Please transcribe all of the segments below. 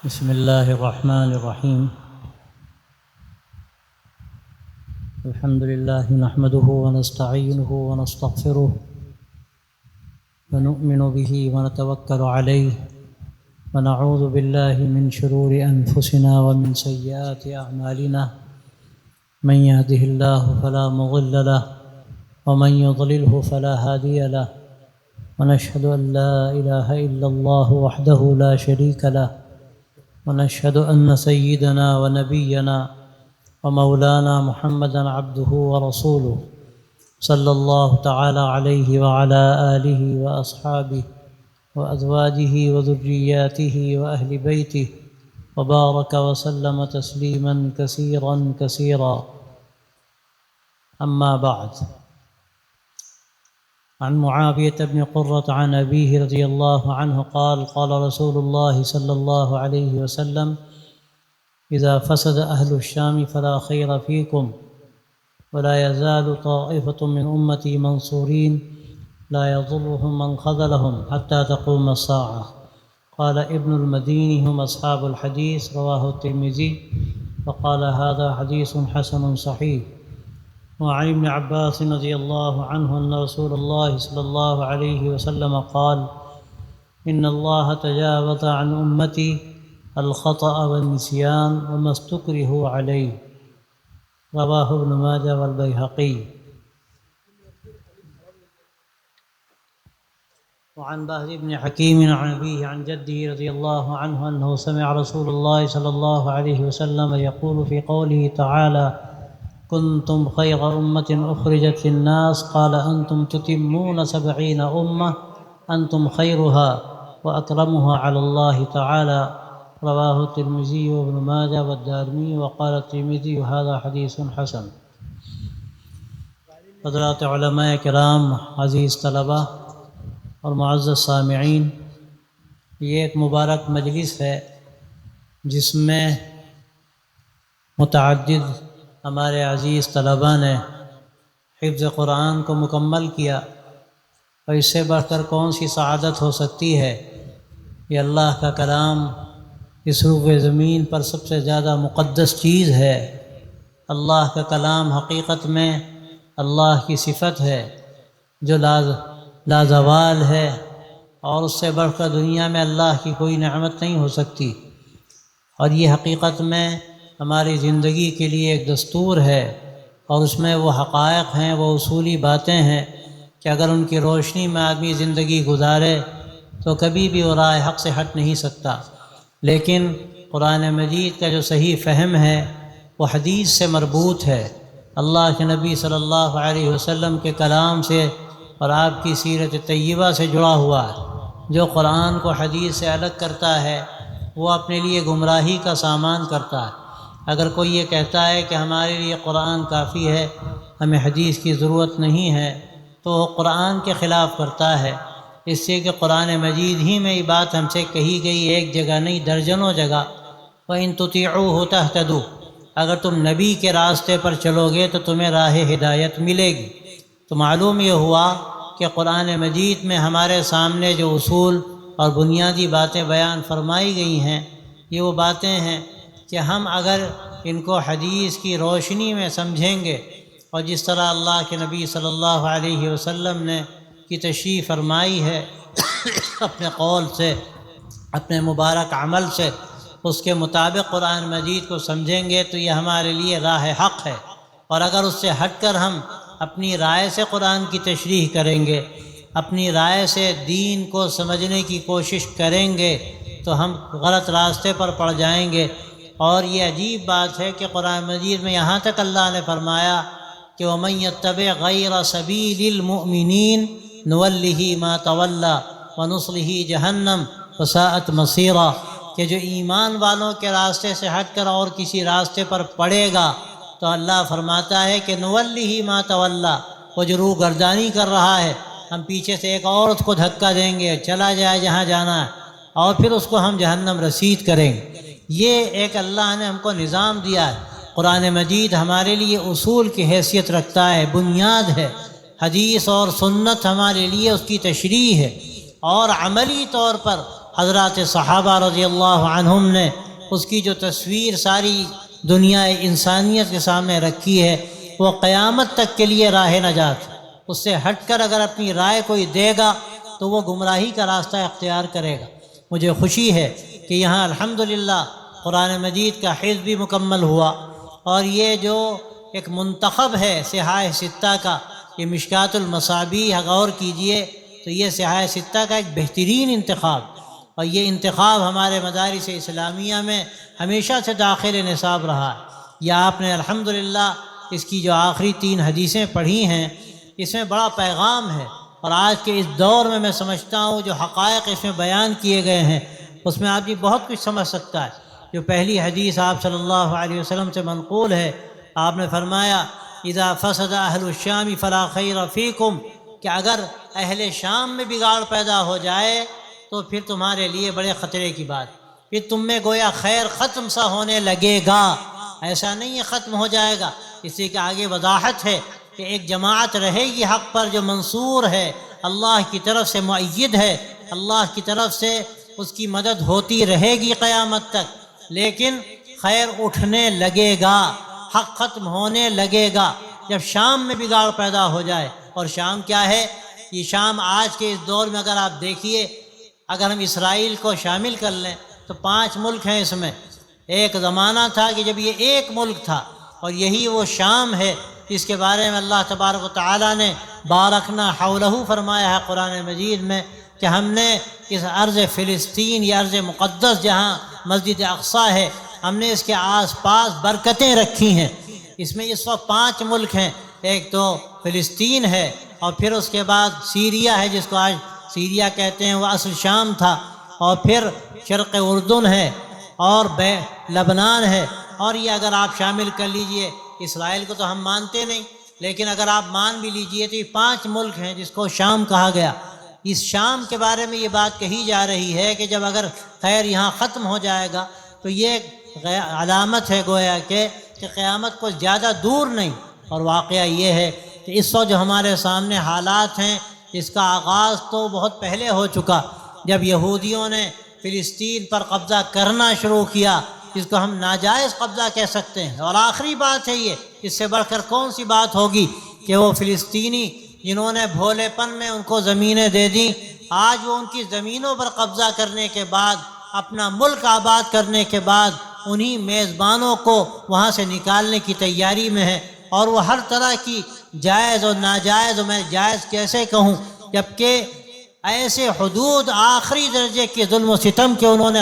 بسم الله الرحمن الرحيم. الحمد لله نحمده ونستعينه ونستغفره ونؤمن به ونتوكل عليه ونعوذ بالله من شرور أنفسنا ومن سيئات أعمالنا. من يهده الله فلا مضل له ومن يضلله فلا هادي له، ونشهد أن لا إله إلا الله وحده لا شريك له، ونشهد أن سيدنا ونبينا ومولانا محمدا عبده ورسوله صلى الله تعالى عليه وعلى آله وأصحابه وأزواجه وذرياته وأهل بيته وبارك وسلم تسليما كثيرا كثيرا. أما بعد، عن معاوية بن قرة عن أبيه رضي الله عنه قال قال رسول الله صلى الله عليه وسلم: إذا فسد أهل الشام فلا خير فيكم، ولا يزال طائفة من أمتي منصورين لا يضرهم من خذلهم حتى تقوم الساعة. قال ابن المديني: هم أصحاب الحديث. رواه الترمذي وقال هذا حديث حسن صحيح. وعن ابن عباس رضي الله عنه أن رسول الله صلى الله عليه وسلم قال: إن الله تجاوز عن أمتي الخطأ والنسيان وما استكرهوا عليه. رواه ابن ماجه والبيهقي. وعن بهز بن حكيم عن أبيه عن جده رضي الله عنه أنه سمع رسول الله صلى الله عليه وسلم يقول في قوله تعالى: كنتم خير أمة أخرجت للناس، قال: أنتم تتمون 70 أمة، أنتم خيرها وأكرمها على الله تعالى. رواه الترمذي وابن ماجه والدارمي وقال الترمذي هذا حديث حسن. حضرات علماء کرام، عزیز طلبہ اور معزز سامعین، یہ ایک مبارک مجلس ہے جس میں متعدد ہمارے عزیز طلباء نے حفظ قرآن کو مکمل کیا، اور اس سے بڑھ کر کون سی سعادت ہو سکتی ہے؟ یہ اللہ کا کلام اس روح زمین پر سب سے زیادہ مقدس چیز ہے۔ اللہ کا کلام حقیقت میں اللہ کی صفت ہے جو لازوال ہے، اور اس سے بڑھ کر دنیا میں اللہ کی کوئی نعمت نہیں ہو سکتی، اور یہ حقیقت میں ہماری زندگی کے لیے ایک دستور ہے، اور اس میں وہ حقائق ہیں، وہ اصولی باتیں ہیں کہ اگر ان کی روشنی میں آدمی زندگی گزارے تو کبھی بھی وہ راہ حق سے ہٹ نہیں سکتا۔ لیکن قرآن مجید کا جو صحیح فہم ہے وہ حدیث سے مربوط ہے، اللہ کے نبی صلی اللہ علیہ وسلم کے کلام سے اور آپ کی سیرت طیبہ سے جڑا ہوا ہے۔ جو قرآن کو حدیث سے الگ کرتا ہے وہ اپنے لیے گمراہی کا سامان کرتا ہے۔ اگر کوئی یہ کہتا ہے کہ ہمارے لیے قرآن کافی ہے، ہمیں حدیث کی ضرورت نہیں ہے، تو وہ قرآن کے خلاف کرتا ہے، اس سے کہ قرآن مجید ہی میں یہ بات ہم سے کہی گئی، ایک جگہ نہیں درجنوں جگہ۔ وَإِن تُطِيعُوهُ تَهْتَدُوا، اگر تم نبی کے راستے پر چلو گے تو تمہیں راہ ہدایت ملے گی۔ تو معلوم یہ ہوا کہ قرآن مجید میں ہمارے سامنے جو اصول اور بنیادی باتیں بیان فرمائی گئی ہیں، یہ وہ باتیں ہیں کہ ہم اگر ان کو حدیث کی روشنی میں سمجھیں گے، اور جس طرح اللہ کے نبی صلی اللہ علیہ وسلم نے کی تشریح فرمائی ہے اپنے قول سے، اپنے مبارک عمل سے، اس کے مطابق قرآن مجید کو سمجھیں گے تو یہ ہمارے لیے راہ حق ہے۔ اور اگر اس سے ہٹ کر ہم اپنی رائے سے قرآن کی تشریح کریں گے، اپنی رائے سے دین کو سمجھنے کی کوشش کریں گے، تو ہم غلط راستے پر پڑ جائیں گے۔ اور یہ عجیب بات ہے کہ قرآن مجید میں یہاں تک اللہ نے فرمایا کہ وَمَن يَتَّبِعْ غَيْرَ سَبِيلِ الْمُؤْمِنِينَ نُوَلِّهِ مَا تَوَلَّى وَنُصْلِهِ جَهَنَّمَ وَسَاءَتْ مَصِيرًا، کہ جو ایمان والوں کے راستے سے ہٹ کر اور کسی راستے پر پڑے گا تو اللہ فرماتا ہے کہ نُوَلِّهِ مَا تَوَلَّى، وہ جو روح گردانی کر رہا ہے، ہم پیچھے سے ایک عورت کو دھکا دیں گے، چلا جائے جہاں جانا ہے، اور پھر اس کو ہم جہنم رسید کریں گے۔ یہ ایک اللہ نے ہم کو نظام دیا ہے۔ قرآن مجید ہمارے لیے اصول کی حیثیت رکھتا ہے، بنیاد ہے۔ حدیث اور سنت ہمارے لیے اس کی تشریح ہے، اور عملی طور پر حضرات صحابہ رضی اللہ عنہم نے اس کی جو تصویر ساری دنیا انسانیت کے سامنے رکھی ہے وہ قیامت تک کے لیے راہ نجات ہے۔ اس سے ہٹ کر اگر اپنی رائے کوئی دے گا تو وہ گمراہی کا راستہ اختیار کرے گا۔ مجھے خوشی ہے کہ یہاں الحمدللہ قرآن مجید کا حفظ بھی مکمل ہوا، اور یہ جو ایک منتخب ہے صحاح ستہ کا، یہ مشکات المصابیح غور کیجئے تو یہ صحاح ستہ کا ایک بہترین انتخاب، اور یہ انتخاب ہمارے مدارس اسلامیہ میں ہمیشہ سے داخل نصاب رہا ہے۔ یہ آپ نے الحمدللہ اس کی جو آخری 3 حدیثیں پڑھی ہیں اس میں بڑا پیغام ہے، اور آج کے اس دور میں سمجھتا ہوں جو حقائق اس میں بیان کیے گئے ہیں اس میں آدمی بہت کچھ سمجھ سکتا ہے۔ جو پہلی حدیث آپ صلی اللہ علیہ وسلم سے منقول ہے، آپ نے فرمایا اذا فسد اہل الشام فلا خیر فیکم، کہ اگر اہل شام میں بگاڑ پیدا ہو جائے تو پھر تمہارے لیے بڑے خطرے کی بات، پھر تم میں گویا خیر ختم سا ہونے لگے گا۔ ایسا نہیں ہے ختم ہو جائے گا، اسی کے آگے وضاحت ہے کہ ایک جماعت رہے گی حق پر جو منصور ہے، اللہ کی طرف سے مؤید ہے، اللہ کی طرف سے اس کی مدد ہوتی رہے گی قیامت تک، لیکن خیر اٹھنے لگے گا، حق ختم ہونے لگے گا جب شام میں بگاڑ پیدا ہو جائے۔ اور شام کیا ہے؟ یہ شام آج کے اس دور میں اگر آپ دیکھیے، اگر ہم اسرائیل کو شامل کر لیں تو 5 ملک ہیں اس میں۔ ایک زمانہ تھا کہ جب یہ ایک ملک تھا، اور یہی وہ شام ہے جس کے بارے میں اللہ تبارک و تعالیٰ نے بارکنا حولہ فرمایا ہے قرآن مجید میں، کہ ہم نے اس ارض فلسطین یا ارض مقدس جہاں مسجد اقصیٰ ہے، ہم نے اس کے آس پاس برکتیں رکھی ہیں۔ اس میں اس وقت 5 ملک ہیں، ایک تو فلسطین ہے، اور پھر اس کے بعد سیریا ہے جس کو آج سیریا کہتے ہیں، وہ اصل شام تھا، اور پھر شرق اردن ہے، اور لبنان ہے، اور یہ اگر آپ شامل کر لیجئے اسرائیل کو تو ہم مانتے نہیں، لیکن اگر آپ مان بھی لیجئے تو یہ 5 ملک ہیں جس کو شام کہا گیا۔ اس شام کے بارے میں یہ بات کہی جا رہی ہے کہ جب اگر خیر یہاں ختم ہو جائے گا تو یہ علامت ہے گویا کہ قیامت کو زیادہ دور نہیں۔ اور واقعہ یہ ہے کہ اس وقت جو ہمارے سامنے حالات ہیں اس کا آغاز تو بہت پہلے ہو چکا، جب یہودیوں نے فلسطین پر قبضہ کرنا شروع کیا، جس کو ہم ناجائز قبضہ کہہ سکتے ہیں۔ اور آخری بات ہے یہ، اس سے بڑھ کر کون سی بات ہوگی کہ وہ فلسطینی جنہوں نے بھولے پن میں ان کو زمینیں دے دیں، آج وہ ان کی زمینوں پر قبضہ کرنے کے بعد، اپنا ملک آباد کرنے کے بعد، انہی میزبانوں کو وہاں سے نکالنے کی تیاری میں ہے، اور وہ ہر طرح کی جائز اور ناجائز، اور میں جائز کیسے کہوں جبکہ ایسے حدود آخری درجے کے ظلم و ستم کے انہوں نے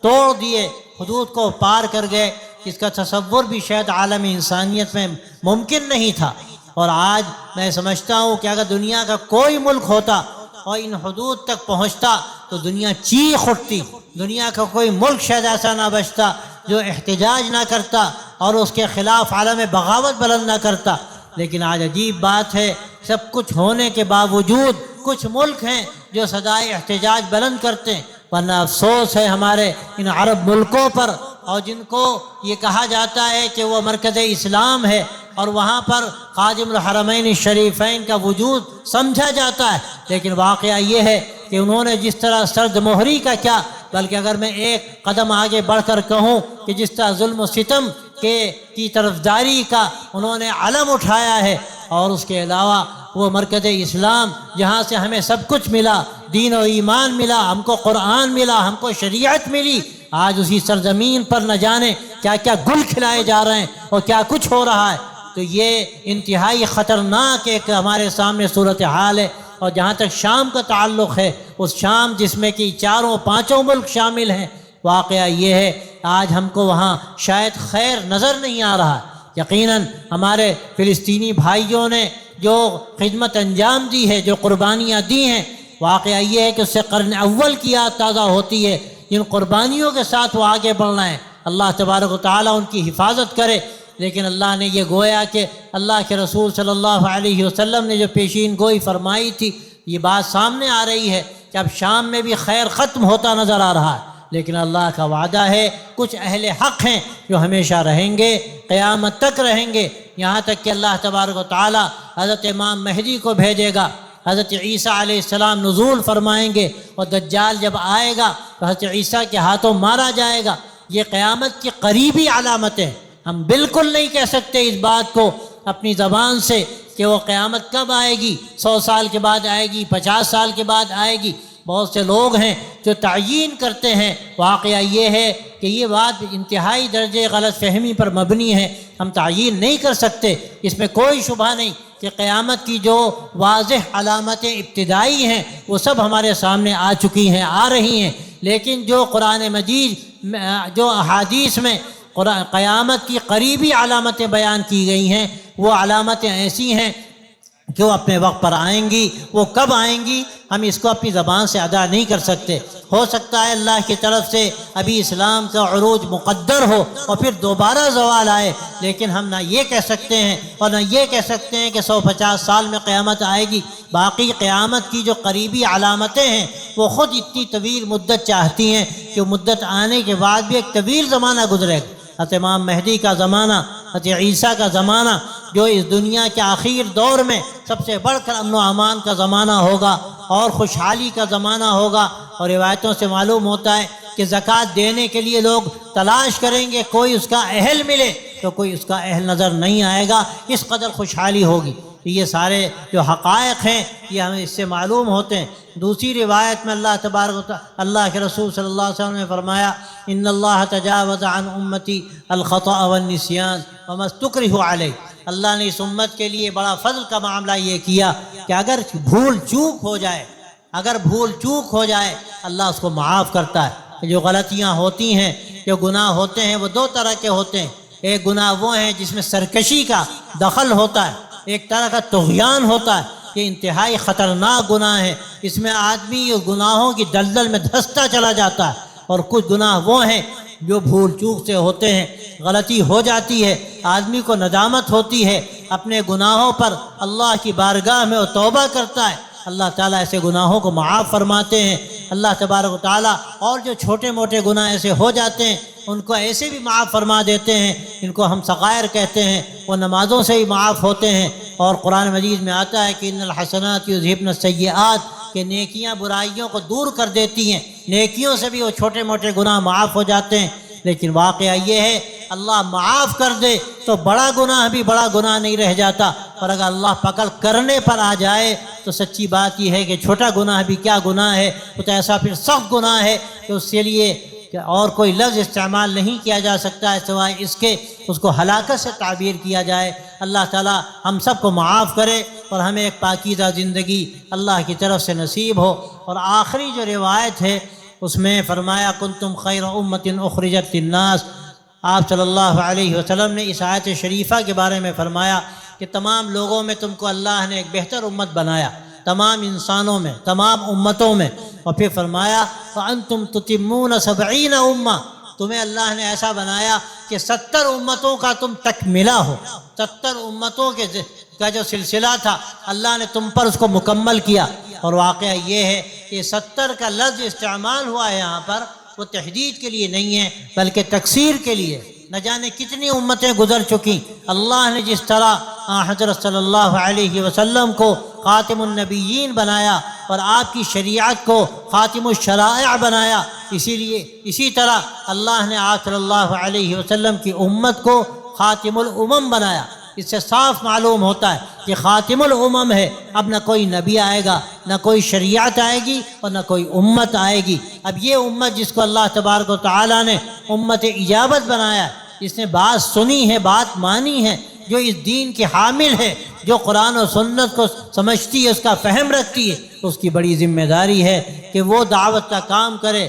توڑ دیے، حدود کو پار کر گئے، جس کا تصور بھی شاید عالم انسانیت میں ممکن نہیں تھا۔ اور آج میں سمجھتا ہوں کہ اگر دنیا کا کوئی ملک ہوتا اور ان حدود تک پہنچتا تو دنیا چیخ اٹھتی، دنیا کا کوئی ملک شاید ایسا نہ بچتا جو احتجاج نہ کرتا اور اس کے خلاف عالم بغاوت بلند نہ کرتا۔ لیکن آج عجیب بات ہے، سب کچھ ہونے کے باوجود کچھ ملک ہیں جو صدائے احتجاج بلند کرتے ہیں، ورنہ افسوس ہے ہمارے ان عرب ملکوں پر، اور جن کو یہ کہا جاتا ہے کہ وہ مرکز اسلام ہے اور وہاں پر خادم الحرمین الشریفین کا وجود سمجھا جاتا ہے، لیکن واقعہ یہ ہے کہ انہوں نے جس طرح سرد مہری کا کیا، بلکہ اگر میں ایک قدم آگے بڑھ کر کہوں کہ جس طرح ظلم و ستم کی طرفداری کا انہوں نے علم اٹھایا ہے، اور اس کے علاوہ وہ مرکز اسلام جہاں سے ہمیں سب کچھ ملا، دین و ایمان ملا، ہم کو قرآن ملا، ہم کو شریعت ملی، آج اسی سرزمین پر نہ جانے کیا کیا گل کھلائے جا رہے ہیں اور کیا کچھ ہو رہا ہے۔ تو یہ انتہائی خطرناک ایک ہمارے سامنے صورتحال ہے۔ اور جہاں تک شام کا تعلق ہے، اس شام جس میں کہ 4-5 ملک شامل ہیں، واقعہ یہ ہے آج ہم کو وہاں شاید خیر نظر نہیں آ رہا۔ یقیناً ہمارے فلسطینی بھائیوں نے جو خدمت انجام دی ہے، جو قربانیاں دی ہیں، واقعہ یہ ہے کہ اس سے قرن اول کی یاد تازہ ہوتی ہے، جن قربانیوں کے ساتھ وہ آگے بڑھنا ہے۔ اللہ تبارک و تعالیٰ ان کی حفاظت کرے۔ لیکن اللہ نے یہ گویا کہ اللہ کے رسول صلی اللہ علیہ وسلم نے جو پیشین گوئی فرمائی تھی، یہ بات سامنے آ رہی ہے کہ اب شام میں بھی خیر ختم ہوتا نظر آ رہا ہے، لیکن اللہ کا وعدہ ہے کچھ اہل حق ہیں جو ہمیشہ رہیں گے، قیامت تک رہیں گے، یہاں تک کہ اللہ تبارک و تعالیٰ حضرت امام مہدی کو بھیجے گا۔ حضرت عیسیٰ علیہ السلام نزول فرمائیں گے اور دجال جب آئے گا تو حضرت عیسیٰ کے ہاتھوں مارا جائے گا۔ یہ قیامت کی قریبی علامتیں، ہم بالکل نہیں کہہ سکتے اس بات کو اپنی زبان سے کہ وہ قیامت کب آئے گی، 100 سال کے بعد آئے گی، 50 سال کے بعد آئے گی۔ بہت سے لوگ ہیں جو تعیین کرتے ہیں، واقعہ یہ ہے کہ یہ بات انتہائی درجے غلط فہمی پر مبنی ہے۔ ہم تعیین نہیں کر سکتے، اس میں کوئی شبہ نہیں کہ قیامت کی جو واضح علامتیں ابتدائی ہیں وہ سب ہمارے سامنے آ چکی ہیں، آ رہی ہیں، لیکن جو قرآن مجید جو احادیث میں قیامت کی قریبی علامتیں بیان کی گئی ہیں وہ علامتیں ایسی ہیں کہ وہ اپنے وقت پر آئیں گی۔ وہ کب آئیں گی ہم اس کو اپنی زبان سے ادا نہیں کر سکتے۔ ہو سکتا ہے اللہ کی طرف سے ابھی اسلام کا عروج مقدر ہو اور پھر دوبارہ زوال آئے، لیکن ہم نہ یہ کہہ سکتے ہیں اور نہ یہ کہہ سکتے ہیں کہ 150 سال میں قیامت آئے گی۔ باقی قیامت کی جو قریبی علامتیں ہیں وہ خود اتنی طویل مدت چاہتی ہیں کہ مدت آنے کے بعد بھی ایک طویل زمانہ گزرے گا۔ حضرت امام مہدی کا زمانہ، حضرت عیسیٰ کا زمانہ، جو اس دنیا کے آخر دور میں سب سے بڑھ کر امن و امان کا زمانہ ہوگا اور خوشحالی کا زمانہ ہوگا۔ اور روایتوں سے معلوم ہوتا ہے کہ زکوٰۃ دینے کے لیے لوگ تلاش کریں گے، کوئی اس کا اہل ملے تو کوئی اس کا اہل نظر نہیں آئے گا، اس قدر خوشحالی ہوگی۔ یہ سارے جو حقائق ہیں یہ ہمیں اس سے معلوم ہوتے ہیں۔ دوسری روایت میں اللہ تبارک و تعالی، اللہ کے رسول صلی اللہ علیہ وسلم نے فرمایا ان اللہ تجاوز عن امتی الخطأ والنسیان وما استکرہوا علیہ۔ اللہ نے اس امت کے لیے بڑا فضل کا معاملہ یہ کیا کہ اگر بھول چوک ہو جائے اللہ اس کو معاف کرتا ہے۔ جو غلطیاں ہوتی ہیں، جو گناہ ہوتے ہیں وہ دو طرح کے ہوتے ہیں۔ ایک گناہ وہ ہیں جس میں سرکشی کا دخل ہوتا ہے، ایک طرح کا طغیان ہوتا ہے۔ یہ انتہائی خطرناک گناہ ہے، اس میں آدمی گناہوں کی دلدل میں دھستا چلا جاتا ہے۔ اور کچھ گناہ وہ ہیں جو بھول چوک سے ہوتے ہیں، غلطی ہو جاتی ہے، آدمی کو ندامت ہوتی ہے، اپنے گناہوں پر اللہ کی بارگاہ میں وہ توبہ کرتا ہے، اللہ تعالیٰ ایسے گناہوں کو معاف فرماتے ہیں۔ اللہ تبارک و تعالیٰ اور جو چھوٹے موٹے گناہ ایسے ہو جاتے ہیں ان کو ایسے بھی معاف فرما دیتے ہیں، ان کو ہم صغائر کہتے ہیں، وہ نمازوں سے ہی معاف ہوتے ہیں۔ اور قرآن مجید میں آتا ہے کہ ان الحسنات یذہبن السیئات، کہ نیکیاں برائیوں کو دور کر دیتی ہیں، نیکیوں سے بھی وہ چھوٹے موٹے گناہ معاف ہو جاتے ہیں۔ لیکن واقعہ یہ ہے اللہ معاف کر دے تو بڑا گناہ بھی بڑا گناہ نہیں رہ جاتا، اور اگر اللہ پکڑ کرنے پر آ جائے تو سچی بات یہ ہے کہ چھوٹا گناہ بھی کیا گناہ ہے، وہ تو ایسا پھر سخت گناہ ہے کہ اس کے لیے اور کوئی لفظ استعمال نہیں کیا جا سکتا ہے سوائے اس کے، اس کو ہلاکت سے تعبیر کیا جائے۔ اللہ تعالی ہم سب کو معاف کرے اور ہمیں ایک پاکیزہ زندگی اللہ کی طرف سے نصیب ہو۔ اور آخری جو روایت ہے اس میں فرمایا کنتم خیر امت اخرجت للناس۔ آپ صلی اللہ علیہ وسلم نے اس آیت شریفہ کے بارے میں فرمایا کہ تمام لوگوں میں تم کو اللہ نے ایک بہتر امت بنایا، تمام انسانوں میں، تمام امتوں میں۔ اور پھر فرمایا فَأَنْتُمْ تُتِمُّونَ 70 امہ، تمہیں اللہ نے ایسا بنایا کہ 70 امتوں کا تم تکملہ ہو، 70 امتوں کا جو سلسلہ تھا اللہ نے تم پر اس کو مکمل کیا۔ اور واقعہ یہ ہے کہ 70 کا لفظ استعمال ہوا ہے یہاں پر، وہ تحدید کے لیے نہیں ہے بلکہ تکثیر کے لیے۔ نہ جانے کتنی امتیں گزر چکی، اللہ نے جس طرح حضرت صلی اللہ علیہ وسلم کو خاتم النبیین بنایا اور آپ کی شریعت کو خاتم الشرائع بنایا، اسی طرح اللہ نے آپ صلی اللہ علیہ وسلم کی امت کو خاتم الامم بنایا۔ اس سے صاف معلوم ہوتا ہے کہ خاتم الامم ہے، اب نہ کوئی نبی آئے گا، نہ کوئی شریعت آئے گی اور نہ کوئی امت آئے گی۔ اب یہ امت جس کو اللہ تبارک و تعالیٰ نے امت اجابت بنایا، اس نے بات سنی ہے، بات مانی ہے، جو اس دین کی حامل ہے، جو قرآن و سنت کو سمجھتی ہے، اس کا فہم رکھتی ہے، اس کی بڑی ذمہ داری ہے کہ وہ دعوت کا کام کرے۔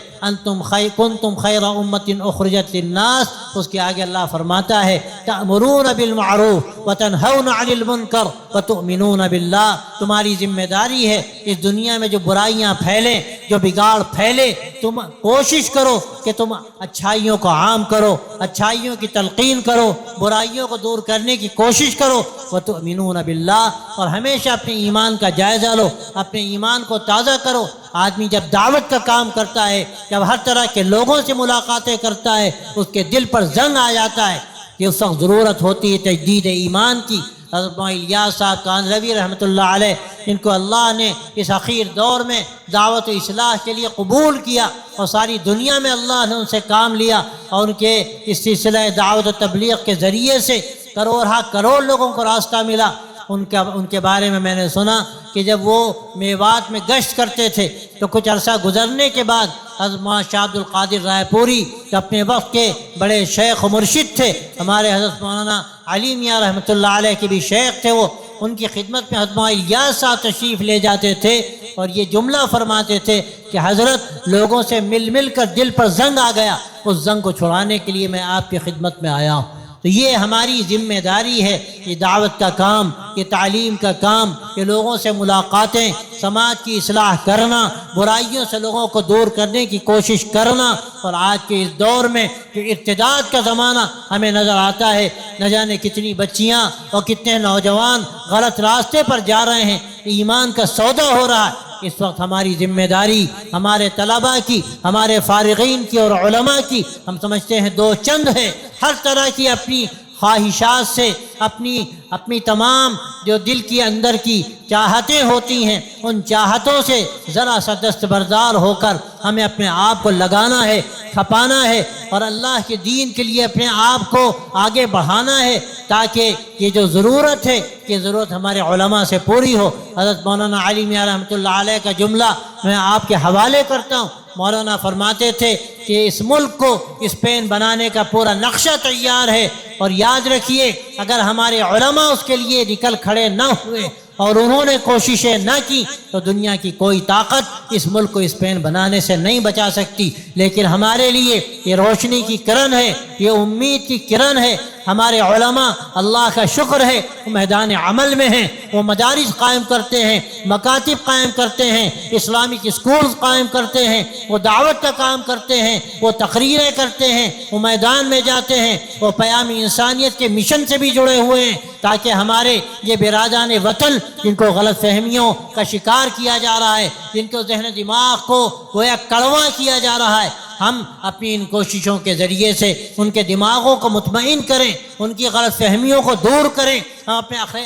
کنتم خیر امت اخرجت للناس، اس کے آگے اللہ فرماتا ہے تأمرون بالمعروف وتنہون عن المنکر وتؤمنون باللہ، تمہاری ذمہ داری ہے اس دنیا میں جو برائیاں پھیلیں، جو بگاڑ پھیلے، تم کوشش کرو کہ تم اچھائیوں کو عام کرو، اچھائیوں کی تلقین کرو، برائیوں کو دور کرنے کی کوشش کرو۔ وتؤمنون باللہ، اور ہمیشہ اپنے ایمان کا جائزہ لو، اپنے ایمان کو تازہ کرو۔ آدمی جب دعوت کا کام کرتا ہے، جب ہر طرح کے لوگوں سے ملاقاتیں کرتا ہے، اس کے دل پر زنگ آ جاتا ہے کہ اس وقت ضرورت ہوتی ہے تجدید ایمان کی، حضرت الیاس صاحب کاندھلوی رحمۃ اللہ علیہ، ان کو اللہ نے اس اخیر دور میں دعوت و اصلاح کے لیے قبول کیا اور ساری دنیا میں اللہ نے ان سے کام لیا، اور ان کے اس سلسلہ دعوت و تبلیغ کے ذریعے سے کروڑ لوگوں کو راستہ ملا۔ ان کے بارے میں نے سنا کہ جب وہ میوات میں گشت کرتے تھے تو کچھ عرصہ گزرنے کے بعد حضرت مولانا شاہ عبد القادر رائے پوری جو اپنے وقت کے بڑے شیخ و مرشد تھے، ہمارے حضرت مولانا علی میاں رحمۃ اللہ علیہ کے بھی شیخ تھے، وہ ان کی خدمت میں حضرت مولانا الیاس صاحب تشریف لے جاتے تھے اور یہ جملہ فرماتے تھے کہ حضرت لوگوں سے مل کر دل پر زنگ آ گیا، اس زنگ کو چھڑانے کے لیے میں آپ کی خدمت میں آیا ہوں۔ تو یہ ہماری ذمہ داری ہے، یہ دعوت کا کام، یہ تعلیم کا کام، یہ لوگوں سے ملاقاتیں، سماج کی اصلاح کرنا، برائیوں سے لوگوں کو دور کرنے کی کوشش کرنا۔ اور آج کے اس دور میں جو ارتداد کا زمانہ ہمیں نظر آتا ہے، نہ جانے کتنی بچیاں اور کتنے نوجوان غلط راستے پر جا رہے ہیں، ایمان کا سودا ہو رہا ہے۔ اس وقت ہماری ذمہ داری ہمارے طلباء کی، ہمارے فارغین کی اور علماء کی، ہم سمجھتے ہیں دو چند ہے، ہر طرح کی اپنی خواہشات سے، اپنی تمام جو دل کی اندر کی چاہتیں ہوتی ہیں، ان چاہتوں سے ذرا سا دستبردار ہو کر ہمیں اپنے آپ کو لگانا ہے، کھپانا ہے اور اللہ کے دین کے لیے اپنے آپ کو آگے بڑھانا ہے، تاکہ یہ جو ضرورت ہے، یہ ضرورت ہمارے علماء سے پوری ہو۔ حضرت مولانا علی میاں رحمۃ اللہ علیہ کا جملہ میں آپ کے حوالے کرتا ہوں۔ مولانا فرماتے تھے کہ اس ملک کو اسپین بنانے کا پورا نقشہ تیار ہے، اور یاد رکھیے اگر ہمارے علماء اس کے لیے نکل کھڑے نہ ہوئے اور انہوں نے کوششیں نہ کی تو دنیا کی کوئی طاقت اس ملک کو اسپین بنانے سے نہیں بچا سکتی۔ لیکن ہمارے لیے یہ روشنی کی کرن ہے، یہ امید کی کرن ہے۔ ہمارے علماء، اللہ کا شکر ہے، وہ میدان عمل میں ہیں، وہ مدارس قائم کرتے ہیں، مکاتب قائم کرتے ہیں، اسلامک اسکولز قائم کرتے ہیں، وہ دعوت کا کام کرتے ہیں، وہ تقریریں کرتے ہیں، وہ میدان میں جاتے ہیں، وہ پیام انسانیت کے مشن سے بھی جڑے ہوئے ہیں، تاکہ ہمارے یہ برادران وطن جن کو غلط فہمیوں کا شکار کیا جا رہا ہے، جن کو ذہن دماغ کو گویا کڑوا کیا جا رہا ہے، ہم اپنی ان کوششوں کے ذریعے سے ان کے دماغوں کو مطمئن کریں، ان کی غلط فہمیوں کو دور کریں، ہم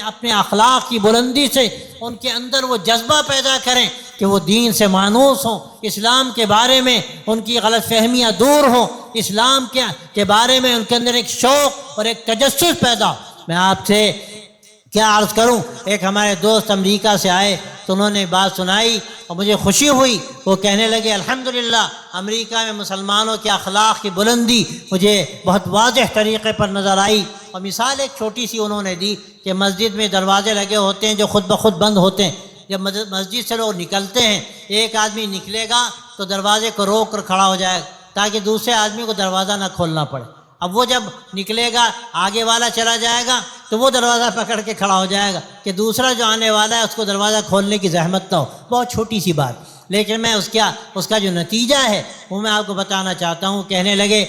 اپنے اخلاق کی بلندی سے ان کے اندر وہ جذبہ پیدا کریں کہ وہ دین سے مانوس ہوں، اسلام کے بارے میں ان کی غلط فہمیاں دور ہوں، اسلام کے بارے میں ان کے اندر ایک شوق اور ایک تجسس پیدا ہو۔ میں آپ سے کیا عرض کروں، ایک ہمارے دوست امریکہ سے آئے تو انہوں نے بات سنائی اور مجھے خوشی ہوئی۔ وہ کہنے لگے الحمدللہ امریکہ میں مسلمانوں کے اخلاق کی بلندی مجھے بہت واضح طریقے پر نظر آئی، اور مثال ایک چھوٹی سی انہوں نے دی کہ مسجد میں دروازے لگے ہوتے ہیں جو خود بخود بند ہوتے ہیں۔ جب مسجد سے لوگ نکلتے ہیں، ایک آدمی نکلے گا تو دروازے کو روک کر کھڑا ہو جائے گا تاکہ دوسرے آدمی کو دروازہ نہ کھولنا پڑے۔ اب وہ جب نکلے گا، آگے والا چلا جائے گا تو وہ دروازہ پکڑ کے کھڑا ہو جائے گا کہ دوسرا جو آنے والا ہے اس کو دروازہ کھولنے کی زحمت نہ ہو۔ بہت چھوٹی سی بات، لیکن میں اس کا جو نتیجہ ہے وہ میں آپ کو بتانا چاہتا ہوں۔ کہنے لگے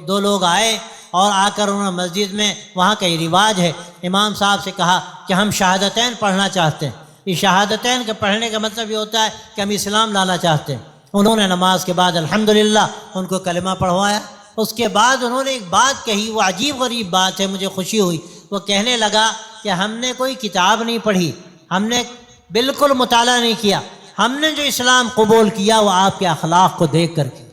دو لوگ آئے اور آ کر انہوں نے مسجد میں، وہاں کا یہ رواج ہے، امام صاحب سے کہا کہ ہم شہادتین پڑھنا چاہتے ہیں۔ یہ شہادتین کے پڑھنے کا مطلب یہ ہوتا ہے کہ ہم اسلام لانا چاہتے ہیں۔ انہوں نے نماز کے بعد الحمدللہ ان کو کلمہ پڑھوایا۔ اس کے بعد انہوں نے ایک بات کہی، وہ عجیب غریب بات ہے، مجھے خوشی ہوئی۔ وہ کہنے لگا کہ ہم نے کوئی کتاب نہیں پڑھی، ہم نے بالکل مطالعہ نہیں کیا، ہم نے جو اسلام قبول کیا وہ آپ کے اخلاق کو دیکھ کر کیا۔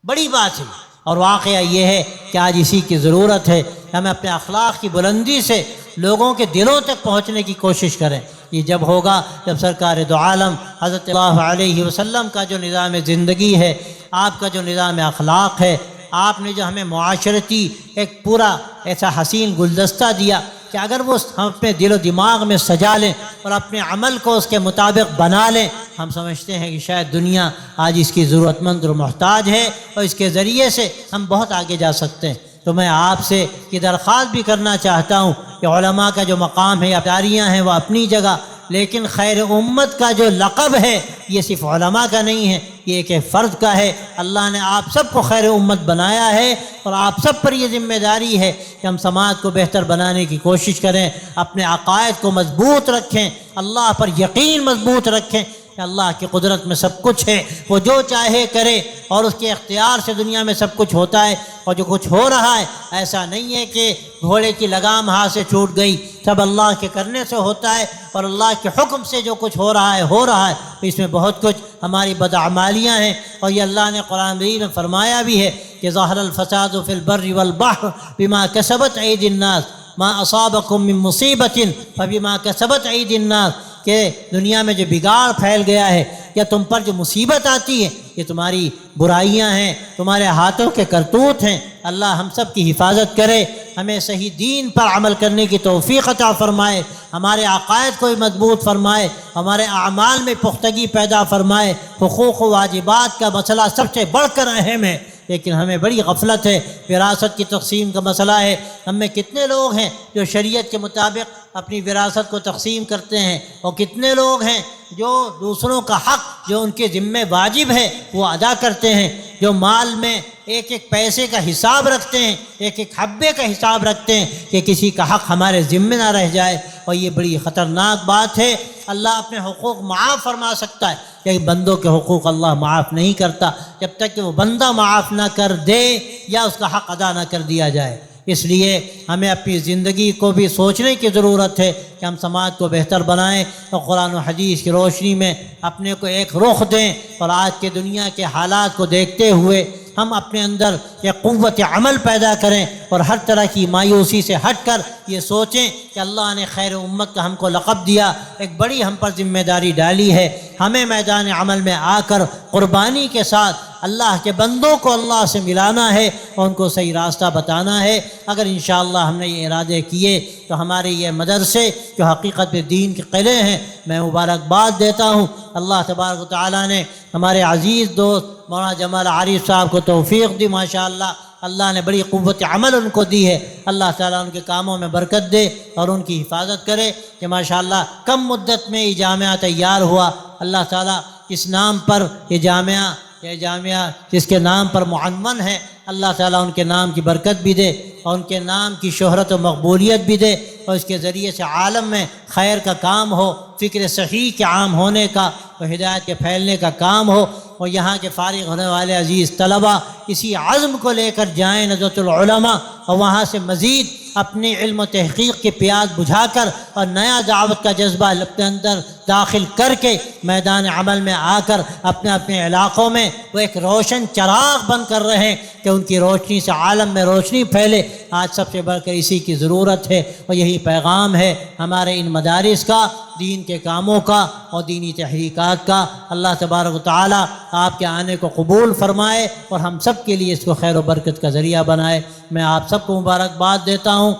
بڑی بات ہے، اور واقعہ یہ ہے کہ آج اسی کی ضرورت ہے، ہمیں اپنے اخلاق کی بلندی سے لوگوں کے دلوں تک پہنچنے کی کوشش کریں۔ یہ جب ہوگا جب سرکار دو عالم حضرت اللہ علیہ وسلم کا جو نظام زندگی ہے، آپ کا جو نظام اخلاق ہے، آپ نے جو ہمیں معاشرتی ایک پورا ایسا حسین گلدستہ دیا کہ اگر وہ ہم اپنے دل و دماغ میں سجا لیں اور اپنے عمل کو اس کے مطابق بنا لیں، ہم سمجھتے ہیں کہ شاید دنیا آج اس کی ضرورت مند اور محتاج ہے، اور اس کے ذریعے سے ہم بہت آگے جا سکتے ہیں۔ تو میں آپ سے یہ درخواست بھی کرنا چاہتا ہوں کہ علماء کا جو مقام ہے یا اداریاں ہیں وہ اپنی جگہ، لیکن خیر امت کا جو لقب ہے یہ صرف علماء کا نہیں ہے، یہ ایک فرد کا ہے۔ اللہ نے آپ سب کو خیر امت بنایا ہے، اور آپ سب پر یہ ذمہ داری ہے کہ ہم سماج کو بہتر بنانے کی کوشش کریں، اپنے عقائد کو مضبوط رکھیں، اللہ پر یقین مضبوط رکھیں۔ کہ اللہ کی قدرت میں سب کچھ ہے، وہ جو چاہے کرے اور اس کے اختیار سے دنیا میں سب کچھ ہوتا ہے، اور جو کچھ ہو رہا ہے ایسا نہیں ہے کہ گھوڑے کی لگام ہاتھ سے چھوٹ گئی، سب اللہ کے کرنے سے ہوتا ہے، اور اللہ کے حکم سے جو کچھ ہو رہا ہے اس میں بہت کچھ ہماری بدعمالیاں ہیں، اور یہ اللہ نے قرآن مجید میں فرمایا بھی ہے کہ ظہر الفساد فی البر والبحر بما کسبت ایدی الناس ما اصابکم من مصیبت فبما کسبت ایدی الناس، کہ دنیا میں جو بگاڑ پھیل گیا ہے یا تم پر جو مصیبت آتی ہے یہ تمہاری برائیاں ہیں، تمہارے ہاتھوں کے کرتوت ہیں۔ اللہ ہم سب کی حفاظت کرے، ہمیں صحیح دین پر عمل کرنے کی توفیق عطا فرمائے، ہمارے عقائد کو مضبوط فرمائے، ہمارے اعمال میں پختگی پیدا فرمائے۔ حقوق و واجبات کا مسئلہ سب سے بڑھ کر اہم ہے، لیکن ہمیں بڑی غفلت ہے۔ وراثت کی تقسیم کا مسئلہ ہے، ہم میں کتنے لوگ ہیں جو شریعت کے مطابق اپنی وراثت کو تقسیم کرتے ہیں، اور کتنے لوگ ہیں جو دوسروں کا حق جو ان کے ذمہ واجب ہے وہ ادا کرتے ہیں، جو مال میں ایک ایک پیسے کا حساب رکھتے ہیں، ایک ایک حبے کا حساب رکھتے ہیں کہ کسی کا حق ہمارے ذمہ نہ رہ جائے، اور یہ بڑی خطرناک بات ہے۔ اللہ اپنے حقوق معاف فرما سکتا ہے، لیکن بندوں کے حقوق اللہ معاف نہیں کرتا جب تک کہ وہ بندہ معاف نہ کر دے یا اس کا حق ادا نہ کر دیا جائے۔ اس لیے ہمیں اپنی زندگی کو بھی سوچنے کی ضرورت ہے کہ ہم سماج کو بہتر بنائیں، اور قرآن و حدیث کی روشنی میں اپنے کو ایک رخ دیں، اور آج کے دنیا کے حالات کو دیکھتے ہوئے ہم اپنے اندر ایک قوت عمل پیدا کریں، اور ہر طرح کی مایوسی سے ہٹ کر یہ سوچیں کہ اللہ نے خیر امت کا ہم کو لقب دیا، ایک بڑی ہم پر ذمہ داری ڈالی ہے، ہمیں میدان عمل میں آ کر قربانی کے ساتھ اللہ کے بندوں کو اللہ سے ملانا ہے اور ان کو صحیح راستہ بتانا ہے۔ اگر انشاءاللہ ہم نے یہ ارادے کیے تو ہمارے یہ مدرسے جو حقیقت میں دین کے قلعے ہیں، میں مبارکباد دیتا ہوں۔ اللہ تبارک و تعالیٰ نے ہمارے عزیز دوست مولانا جمال عارف صاحب کو توفیق دی، ماشاءاللہ اللہ نے بڑی قوت عمل ان کو دی ہے۔ اللہ تعالیٰ ان کے کاموں میں برکت دے اور ان کی حفاظت کرے کہ ماشاءاللہ کم مدت میں یہ جامعہ تیار ہوا۔ اللہ تعالیٰ اس نام پر یہ جامعہ جس کے نام پر معنون ہے، اللہ تعالیٰ ان کے نام کی برکت بھی دے اور ان کے نام کی شہرت و مقبولیت بھی دے، اور اس کے ذریعے سے عالم میں خیر کا کام ہو، فکر صحیح کے عام ہونے کا اور ہدایت کے پھیلنے کا کام ہو، اور یہاں کے فارغ ہونے والے عزیز طلباء اسی عزم کو لے کر جائیں ندوۃ العلماء، اور وہاں سے مزید اپنی علم و تحقیق کی پیاس بجھا کر اور نیا دعوت کا جذبہ اپنے اندر داخل کر کے میدان عمل میں آ کر اپنے علاقوں میں وہ ایک روشن چراغ بن کر رہیں کہ ان کی روشنی سے عالم میں روشنی پھیلے۔ آج سب سے بڑھ کر اسی کی ضرورت ہے، اور یہی پیغام ہے ہمارے ان مدارس کا، دین کے کاموں کا اور دینی تحریکات کا۔ اللہ تبارک و تعالیٰ آپ کے آنے کو قبول فرمائے اور ہم سب کے لیے اس کو خیر و برکت کا ذریعہ بنائے۔ میں آپ سب کو مبارکباد دیتا ہوں،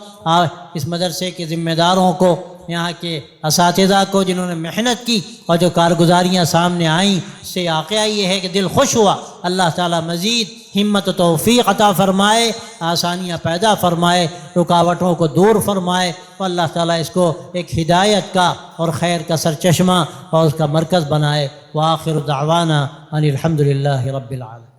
اس مدرسے کے ذمہ داروں کو، یہاں کے اساتذہ کو جنہوں نے محنت کی اور جو کارگزاریاں سامنے آئیں، اس سے واقعہ یہ ہے کہ دل خوش ہوا۔ اللہ تعالیٰ مزید ہمت و توفیق عطا فرمائے، آسانیاں پیدا فرمائے، رکاوٹوں کو دور فرمائے، اور اللہ تعالیٰ اس کو ایک ہدایت کا اور خیر کا سرچشمہ اور اس کا مرکز بنائے۔ وآخر دعوانا ان الحمد للہ رب العالمین۔